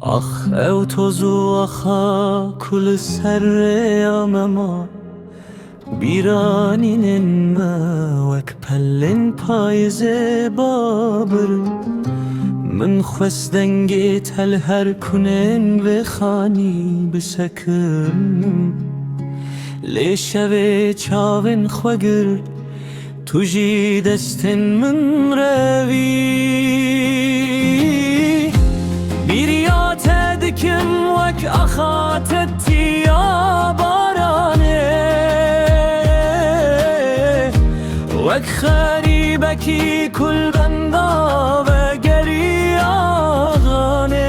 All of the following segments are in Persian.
آخ او توزو آخا کل سر یامما بیرانین ما وک پلن پایز بابر من خواستنگی تل هر کنن و خانی بسکم لی شوی چاون خوگر توجی دستن من روی بیریات دکم وک اخات تیا بارانه وک خریبکی کل بندا و گری آغانه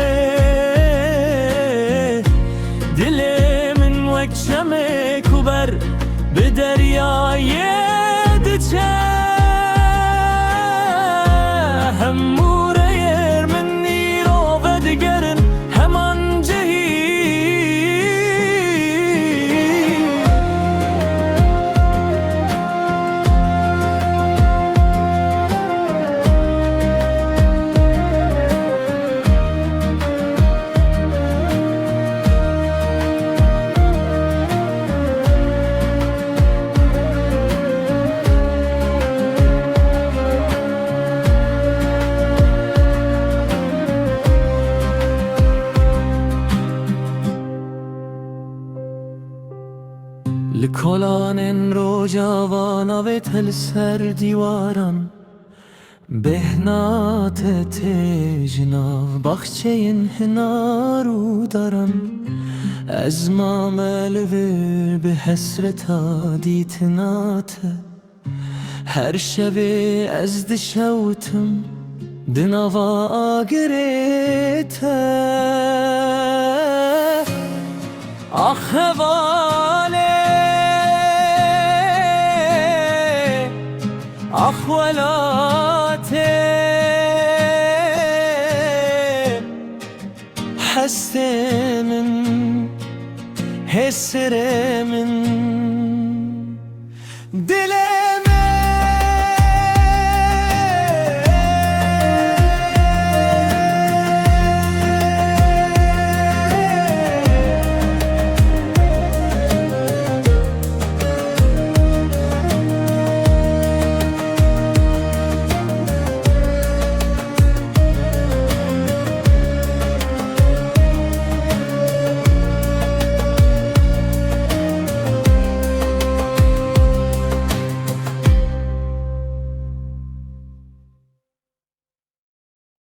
دل من وک شمه کوبر به دریای دچه هموره یر من نیرو و دگرن همان جهی لکلانن رو جوانا و تل سر دیواران بهنات تجنا بخچه این هنا رو دارن از ما ملور به حسرتا دیتنات هر شب از دشوتم دنوا آگریت آخواله أخوالاتي حست من هسر من دل